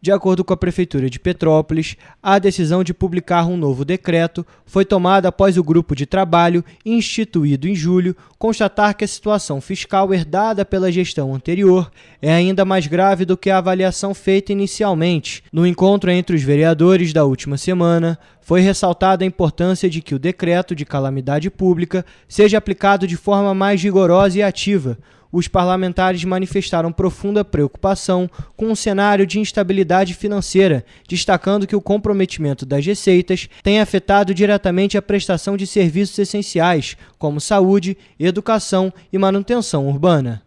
De acordo com a Prefeitura de Petrópolis, a decisão de publicar um novo decreto foi tomada após o grupo de trabalho, instituído em julho, constatar que a situação fiscal herdada pela gestão anterior é ainda mais grave do que a avaliação feita inicialmente. No encontro entre os vereadores da última semana, foi ressaltada a importância de que o decreto de calamidade pública seja aplicado de forma mais rigorosa e ativa. Os parlamentares manifestaram profunda preocupação com um cenário de instabilidade financeira, destacando que o comprometimento das receitas tem afetado diretamente a prestação de serviços essenciais, como saúde, educação e manutenção urbana.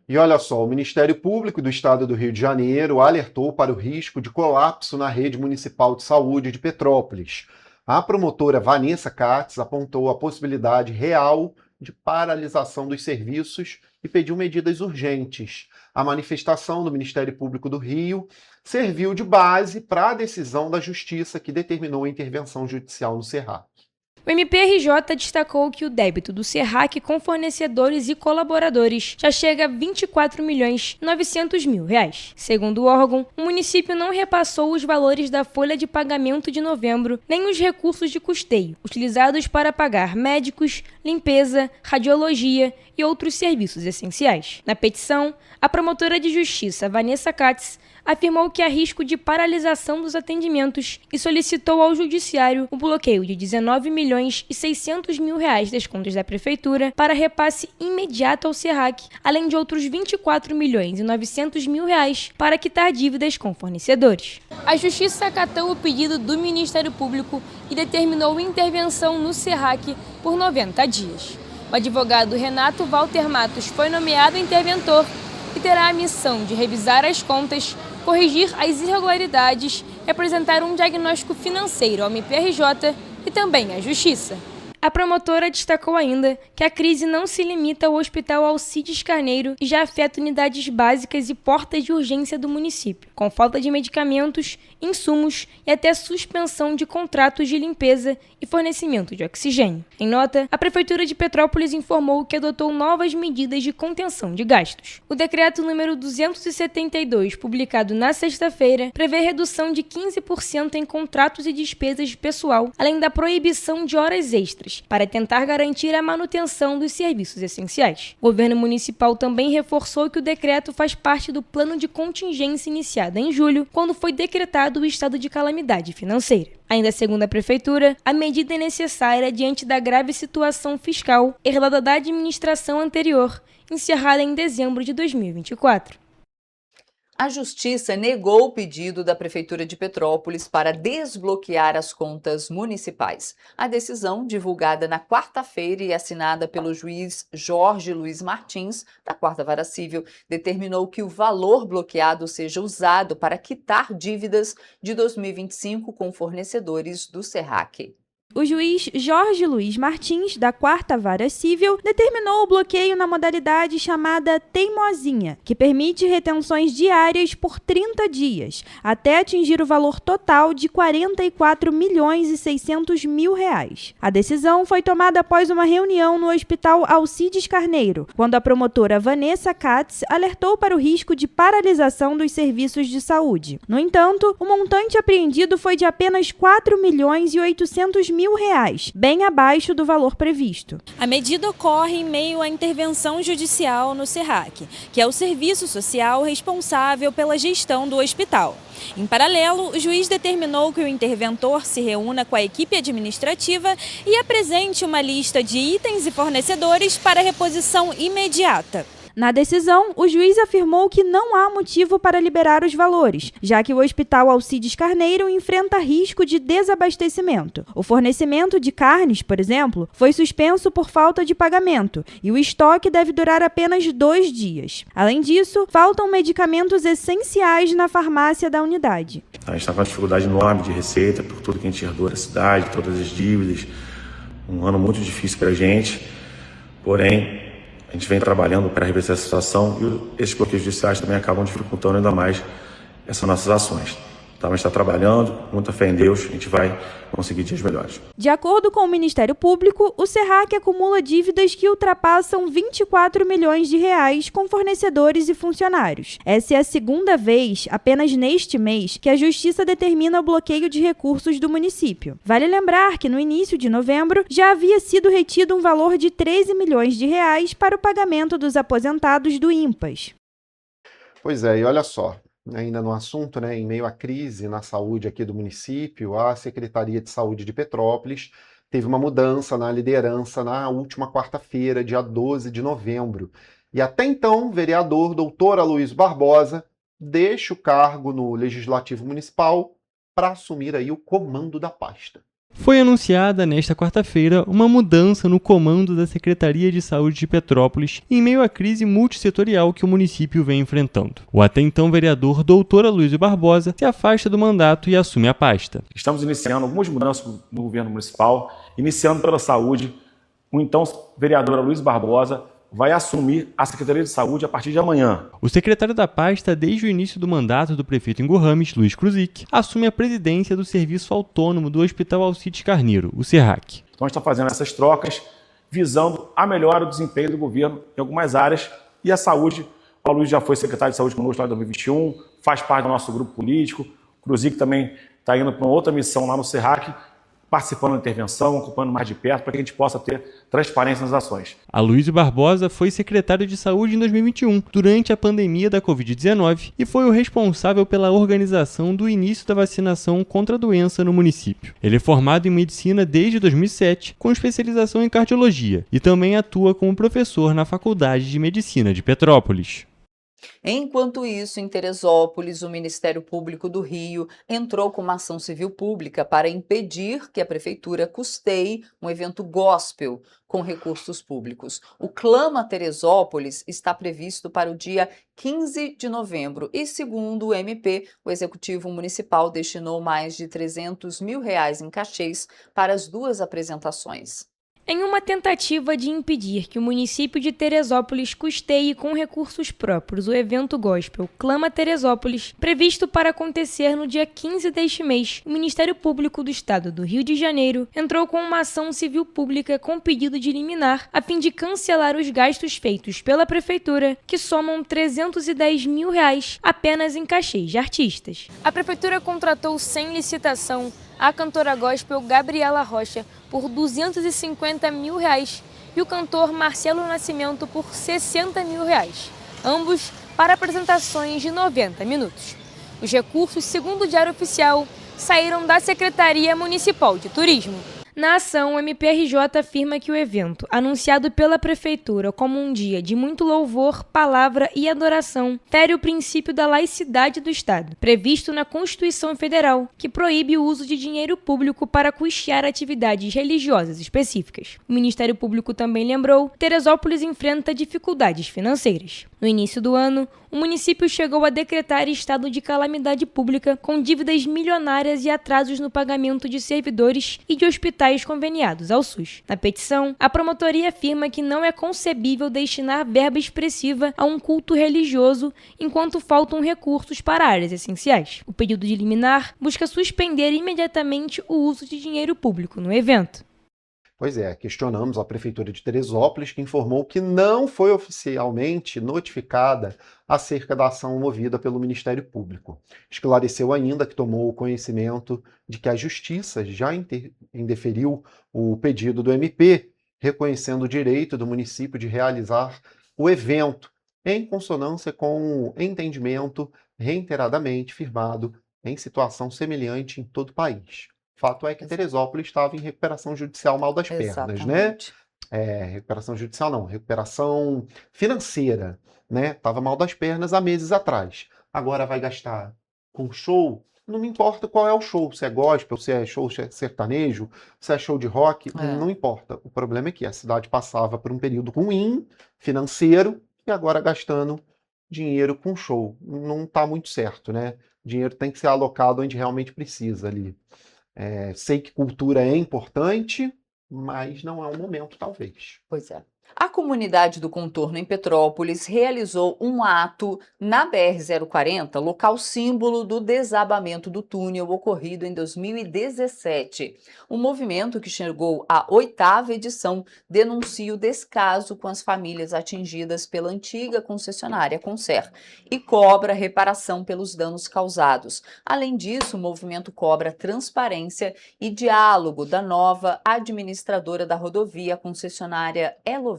E olha só, o Ministério Público do Estado do Rio de Janeiro alertou para o risco de colapso na rede municipal de saúde de Petrópolis. A promotora Vanessa Katz apontou a possibilidade real de paralisação dos serviços e pediu medidas urgentes. A manifestação do Ministério Público do Rio serviu de base para a decisão da Justiça que determinou a intervenção judicial no SERRAC. O MPRJ destacou que o débito do SERRAC com fornecedores e colaboradores já chega a R$ 24.900.000. Segundo o órgão, o município não repassou os valores da folha de pagamento de novembro, nem os recursos de custeio, utilizados para pagar médicos, limpeza, radiologia e outros serviços essenciais. Na petição, a promotora de justiça, Vanessa Katz, afirmou que há risco de paralisação dos atendimentos e solicitou ao Judiciário o bloqueio de R$ 19.600.000 das contas da Prefeitura para repasse imediato ao SERRAC, além de outros R$ 24.900.000 para quitar dívidas com fornecedores. A Justiça acatou o pedido do Ministério Público e determinou intervenção no SERRAC por 90 dias. O advogado Renato Walter Matos foi nomeado interventor e terá a missão de revisar as contas, corrigir as irregularidades e apresentar um diagnóstico financeiro ao MPRJ e também a Justiça. A promotora destacou ainda que a crise não se limita ao Hospital Alcides Carneiro e já afeta unidades básicas e portas de urgência do município, com falta de medicamentos, insumos e até suspensão de contratos de limpeza e fornecimento de oxigênio. Em nota, a Prefeitura de Petrópolis informou que adotou novas medidas de contenção de gastos. O decreto número 272, publicado na sexta-feira, prevê redução de 15% em contratos e despesas de pessoal, além da proibição de horas extras, para tentar garantir a manutenção dos serviços essenciais. O governo municipal também reforçou que o decreto faz parte do plano de contingência iniciado em julho, quando foi decretado o estado de calamidade financeira. Ainda segundo a Prefeitura, a medida é necessária diante da grave situação fiscal herdada da administração anterior, encerrada em dezembro de 2024. A Justiça negou o pedido da Prefeitura de Petrópolis para desbloquear as contas municipais. A decisão, divulgada na quarta-feira e assinada pelo juiz Jorge Luiz Martins, da 4ª Vara Civil, determinou que o valor bloqueado seja usado para quitar dívidas de 2025 com fornecedores do SERRAC. O juiz Jorge Luiz Martins, da 4ª Vara Civil, determinou o bloqueio na modalidade chamada teimosinha, que permite retenções diárias por 30 dias, até atingir o valor total de R$ 44.600.000. A decisão foi tomada após uma reunião no Hospital Alcides Carneiro, quando a promotora Vanessa Katz alertou para o risco de paralisação dos serviços de saúde. No entanto, o montante apreendido foi de apenas R$ 4.800.000, bem abaixo do valor previsto. A medida ocorre em meio à intervenção judicial no SERRAC, que é o serviço social responsável pela gestão do hospital. Em paralelo, o juiz determinou que o interventor se reúna com a equipe administrativa e apresente uma lista de itens e fornecedores para reposição imediata. Na decisão, o juiz afirmou que não há motivo para liberar os valores, já que o Hospital Alcides Carneiro enfrenta risco de desabastecimento. O fornecimento de carnes, por exemplo, foi suspenso por falta de pagamento e o estoque deve durar apenas 2 dias. Além disso, faltam medicamentos essenciais na farmácia da unidade. A gente está com uma dificuldade enorme de receita por tudo que a gente herdou da cidade, todas as dívidas. Um ano muito difícil para a gente, porém a gente vem trabalhando para reverter essa situação e esses bloqueios judiciais também acabam dificultando ainda mais essas nossas ações. Então a gente está trabalhando, com muita fé em Deus, a gente vai conseguir dias melhores. De acordo com o Ministério Público, o SERRAC acumula dívidas que ultrapassam R$ 24 milhões com fornecedores e funcionários. Essa é a segunda vez, apenas neste mês, que a Justiça determina o bloqueio de recursos do município. Vale lembrar que no início de novembro já havia sido retido um valor de R$ 13 milhões para o pagamento dos aposentados do INPAS. Pois é, e olha só. Ainda no assunto, em meio à crise na saúde aqui do município, a Secretaria de Saúde de Petrópolis teve uma mudança na liderança na última quarta-feira, dia 12 de novembro. E até então, o vereador Dr. Aloysio Barbosa deixa o cargo no Legislativo Municipal para assumir aí o comando da pasta. Foi anunciada nesta quarta-feira uma mudança no comando da Secretaria de Saúde de Petrópolis em meio à crise multissetorial que o município vem enfrentando. O até então vereador Dr. Aloysio Barbosa se afasta do mandato e assume a pasta. Estamos iniciando algumas mudanças no governo municipal, iniciando pela saúde. O então vereador Aloysio Barbosa vai assumir a Secretaria de Saúde a partir de amanhã. O secretário da pasta, desde o início do mandato do prefeito Ingo Rames, Luiz Kruzik, assume a presidência do Serviço Autônomo do Hospital Alcides Carneiro, o SERRAC. Então a gente está fazendo essas trocas visando a melhora do desempenho do governo em algumas áreas e a saúde. O Aloysio já foi secretário de Saúde conosco lá em 2021, faz parte do nosso grupo político. O Kruzik também está indo para uma outra missão lá no SERRAC, participando da intervenção, ocupando mais de perto, para que a gente possa ter transparência nas ações. Aloysio Barbosa foi secretário de Saúde em 2021, durante a pandemia da Covid-19, e foi o responsável pela organização do início da vacinação contra a doença no município. Ele é formado em medicina desde 2007, com especialização em cardiologia, e também atua como professor na Faculdade de Medicina de Petrópolis. Enquanto isso, em Teresópolis, o Ministério Público do Rio entrou com uma ação civil pública para impedir que a prefeitura custeie um evento gospel com recursos públicos. O Clama Teresópolis está previsto para o dia 15 de novembro e, segundo o MP, o Executivo Municipal destinou mais de R$300 mil em cachês para as 2 apresentações. Em uma tentativa de impedir que o município de Teresópolis custeie com recursos próprios o evento gospel Clama Teresópolis, previsto para acontecer no dia 15 deste mês, o Ministério Público do Estado do Rio de Janeiro entrou com uma ação civil pública com pedido de liminar a fim de cancelar os gastos feitos pela Prefeitura, que somam R$310 mil apenas em cachês de artistas. A Prefeitura contratou sem licitação a cantora gospel Gabriela Rocha por R$250 mil e o cantor Marcelo Nascimento por R$60 mil, ambos para apresentações de 90 minutos. Os recursos, segundo o Diário Oficial, saíram da Secretaria Municipal de Turismo. Na ação, o MPRJ afirma que o evento, anunciado pela Prefeitura como um dia de muito louvor, palavra e adoração, fere o princípio da laicidade do Estado, previsto na Constituição Federal, que proíbe o uso de dinheiro público para custear atividades religiosas específicas. O Ministério Público também lembrou que Teresópolis enfrenta dificuldades financeiras. No início do ano, o município chegou a decretar estado de calamidade pública com dívidas milionárias e atrasos no pagamento de servidores e de hospitais conveniados ao SUS. Na petição, a promotoria afirma que não é concebível destinar verba expressiva a um culto religioso enquanto faltam recursos para áreas essenciais. O pedido de liminar busca suspender imediatamente o uso de dinheiro público no evento. Pois é, questionamos a Prefeitura de Teresópolis, que informou que não foi oficialmente notificada acerca da ação movida pelo Ministério Público. Esclareceu ainda que tomou conhecimento de que a Justiça já indeferiu o pedido do MP, reconhecendo o direito do município de realizar o evento, em consonância com o entendimento reiteradamente firmado em situação semelhante em todo o país. Fato é que Teresópolis estava em recuperação judicial mal das pernas, né? Recuperação judicial não, recuperação financeira, né? Estava mal das pernas há meses atrás. Agora vai gastar com show? Não me importa qual é o show, se é gospel, se é show sertanejo, se é show de rock, não importa. O problema é que a cidade passava por um período ruim, financeiro, e agora gastando dinheiro com show. Não está muito certo, né? O dinheiro tem que ser alocado onde realmente precisa ali. Sei que cultura é importante, mas não é o momento, talvez. Pois é. A comunidade do Contorno em Petrópolis realizou um ato na BR-040, local símbolo do desabamento do túnel ocorrido em 2017. O movimento, que chegou à 8ª edição, denuncia o descaso com as famílias atingidas pela antiga concessionária Concer e cobra reparação pelos danos causados. Além disso, o movimento cobra transparência e diálogo da nova administradora da rodovia, concessionária Elovias.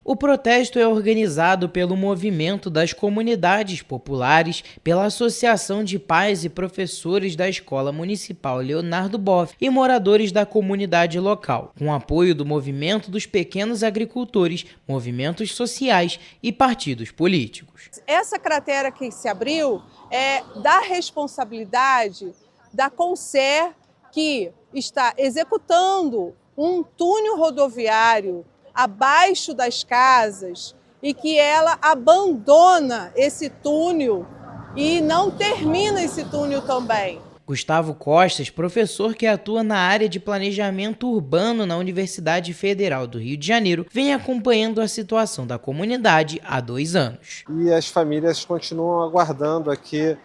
O protesto é organizado pelo Movimento das Comunidades Populares, pela Associação de Pais e Professores da Escola Municipal Leonardo Boff e moradores da comunidade local, com apoio do Movimento dos Pequenos Agricultores, movimentos sociais e partidos políticos. Essa cratera que se abriu é da responsabilidade da Concer, que está executando um túnel rodoviário abaixo das casas e que ela abandona esse túnel e não termina esse túnel também. Gustavo Costas, professor que atua na área de planejamento urbano na Universidade Federal do Rio de Janeiro, vem acompanhando a situação da comunidade há 2 anos. E as famílias continuam aguardando aqui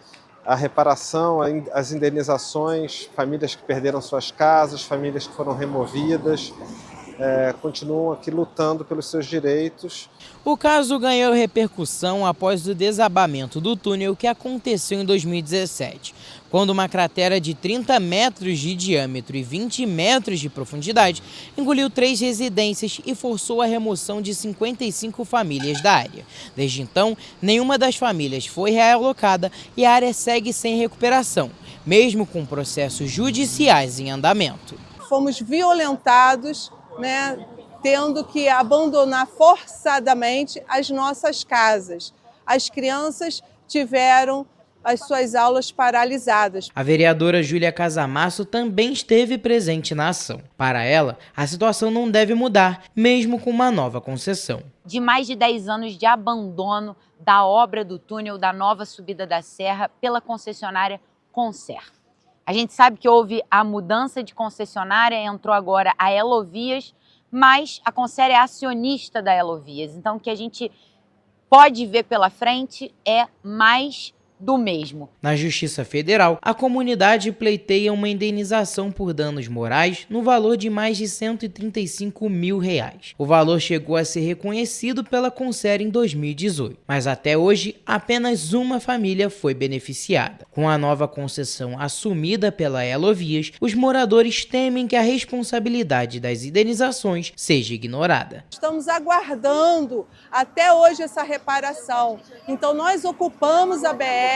a reparação, as indenizações, famílias que perderam suas casas, famílias que foram removidas. Continuam aqui lutando pelos seus direitos. O caso ganhou repercussão após o desabamento do túnel que aconteceu em 2017, quando uma cratera de 30 metros de diâmetro e 20 metros de profundidade engoliu 3 residências e forçou a remoção de 55 famílias da área. Desde então, nenhuma das famílias foi realocada e a área segue sem recuperação, mesmo com processos judiciais em andamento. Fomos violentados, tendo que abandonar forçadamente as nossas casas. as crianças tiveram as suas aulas paralisadas. A vereadora Júlia Casamasso também esteve presente na ação. Para ela, a situação não deve mudar, mesmo com uma nova concessão. De mais de 10 anos de abandono da obra do túnel da nova subida da serra pela concessionária Concer. A gente sabe que houve a mudança de concessionária, entrou agora a Elovias, mas a Concer é acionista da Elovias. Então, o que a gente pode ver pela frente é mais do mesmo. Na Justiça Federal, a comunidade pleiteia uma indenização por danos morais no valor de mais de R$135 mil. O valor chegou a ser reconhecido pela Concer em 2018, mas até hoje apenas uma família foi beneficiada. Com a nova concessão assumida pela Elovias, os moradores temem que a responsabilidade das indenizações seja ignorada. Estamos aguardando até hoje essa reparação. Então nós ocupamos a BR,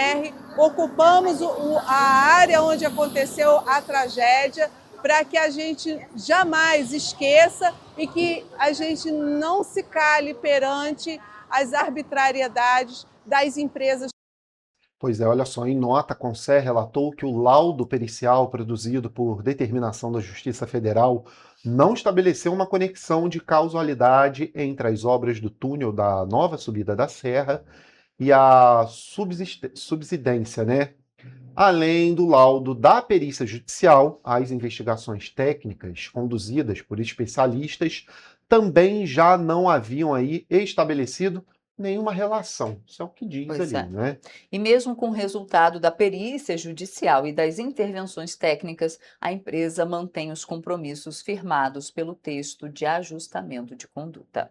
ocupamos a área onde aconteceu a tragédia para que a gente jamais esqueça e que a gente não se cale perante as arbitrariedades das empresas. Pois é, olha só, em nota, a Concer relatou que o laudo pericial produzido por determinação da Justiça Federal não estabeleceu uma conexão de causalidade entre as obras do túnel da nova subida da serra e a subsidência, né? Além do laudo da perícia judicial, as investigações técnicas conduzidas por especialistas também já não haviam aí estabelecido nenhuma relação. Isso é o que diz Pois ali, é. né? E mesmo com o resultado da perícia judicial e das intervenções técnicas, a empresa mantém os compromissos firmados pelo texto de ajustamento de conduta.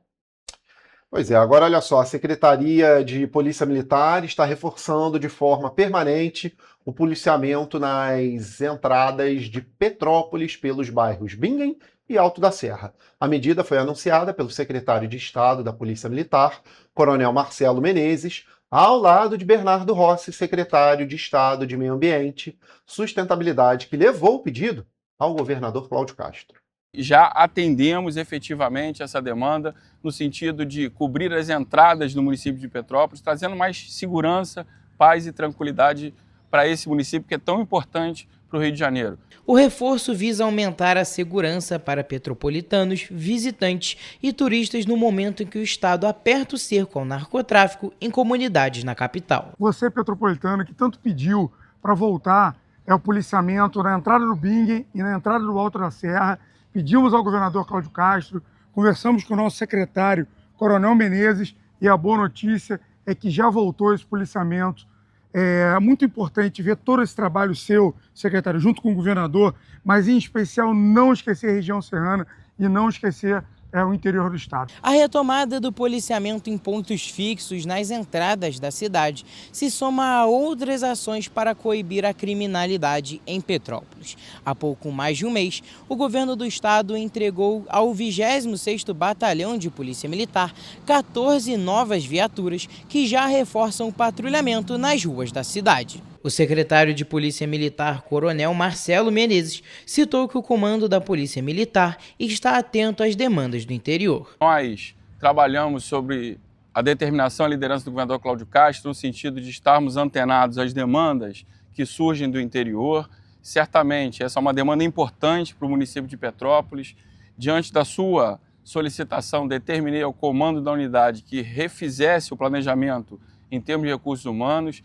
Pois é, agora olha só, a Secretaria de Polícia Militar está reforçando de forma permanente o policiamento nas entradas de Petrópolis pelos bairros Bingen e Alto da Serra. A medida foi anunciada pelo secretário de Estado da Polícia Militar, Coronel Marcelo Menezes, ao lado de Bernardo Rossi, secretário de Estado de Meio Ambiente, Sustentabilidade, que levou o pedido ao governador Cláudio Castro. Já atendemos efetivamente essa demanda no sentido de cobrir as entradas do município de Petrópolis, trazendo mais segurança, paz e tranquilidade para esse município que é tão importante para o Rio de Janeiro. O reforço visa aumentar a segurança para petropolitanos, visitantes e turistas no momento em que o Estado aperta o cerco ao narcotráfico em comunidades na capital. Você, petropolitano, que tanto pediu para voltar, é o policiamento na entrada do Bingen e na entrada do Alto da Serra. Pedimos ao governador Cláudio Castro, conversamos com o nosso secretário, Coronel Menezes, e a boa notícia é que já voltou esse policiamento. É muito importante ver todo esse trabalho seu, secretário, junto com o governador, mas em especial não esquecer a região serrana e não esquecer o interior do estado. A retomada do policiamento em pontos fixos nas entradas da cidade se soma a outras ações para coibir a criminalidade em Petrópolis. Há pouco mais de um mês, o governo do estado entregou ao 26º Batalhão de Polícia Militar 14 novas viaturas que já reforçam o patrulhamento nas ruas da cidade. O secretário de Polícia Militar, Coronel Marcelo Menezes, citou que o comando da Polícia Militar está atento às demandas do interior. Nós trabalhamos sobre a determinação e a liderança do governador Cláudio Castro no sentido de estarmos antenados às demandas que surgem do interior. Certamente, essa é uma demanda importante para o município de Petrópolis. Diante da sua solicitação, determinei ao comando da unidade que refizesse o planejamento em termos de recursos humanos.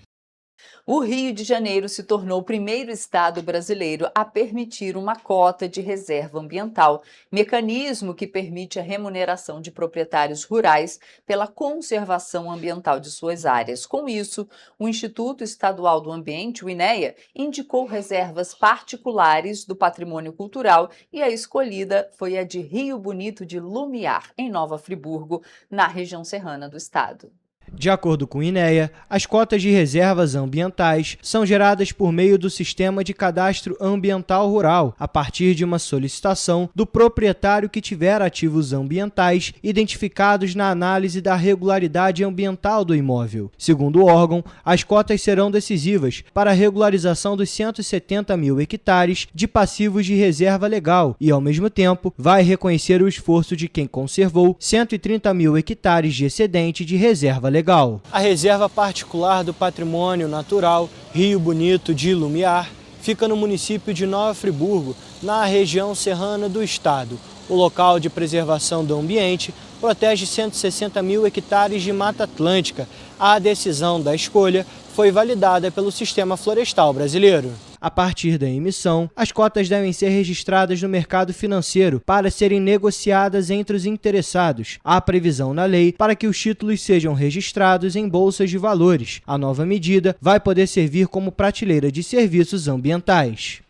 O Rio de Janeiro se tornou o primeiro estado brasileiro a permitir uma cota de reserva ambiental, mecanismo que permite a remuneração de proprietários rurais pela conservação ambiental de suas áreas. Com isso, o Instituto Estadual do Ambiente, o INEA, indicou reservas particulares do patrimônio cultural e a escolhida foi a de Rio Bonito de Lumiar, em Nova Friburgo, na região serrana do estado. De acordo com o INEA, as cotas de reservas ambientais são geradas por meio do Sistema de Cadastro Ambiental Rural, a partir de uma solicitação do proprietário que tiver ativos ambientais identificados na análise da regularidade ambiental do imóvel. Segundo o órgão, as cotas serão decisivas para a regularização dos 170 mil hectares de passivos de reserva legal e, ao mesmo tempo, vai reconhecer o esforço de quem conservou 130 mil hectares de excedente de reserva legal. legal. A Reserva Particular do Patrimônio Natural Rio Bonito de Lumiar fica no município de Nova Friburgo, na região serrana do estado. O local de preservação do ambiente protege 160 mil hectares de Mata Atlântica. A decisão da escolha foi validada pelo Sistema Florestal Brasileiro. A partir da emissão, as cotas devem ser registradas no mercado financeiro para serem negociadas entre os interessados. Há previsão na lei para que os títulos sejam registrados em bolsas de valores. A nova medida vai poder servir como prateleira de serviços ambientais.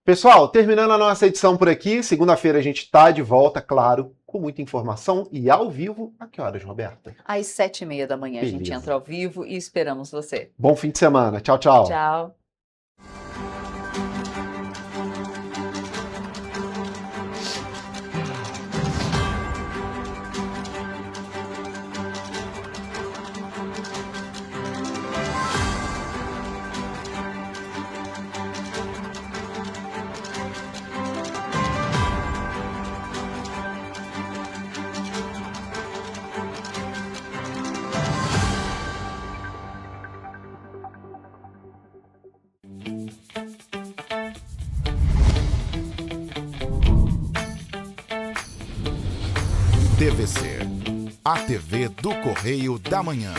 Pessoal, terminando a nossa edição por aqui, segunda-feira a gente está de volta, claro, com muita informação e ao vivo. A que horas, Roberta? Às 7h30 da manhã. Beleza. A gente entra ao vivo e esperamos você. Bom fim de semana. Tchau, tchau. Tchau. TVC, a TV do Correio da Manhã.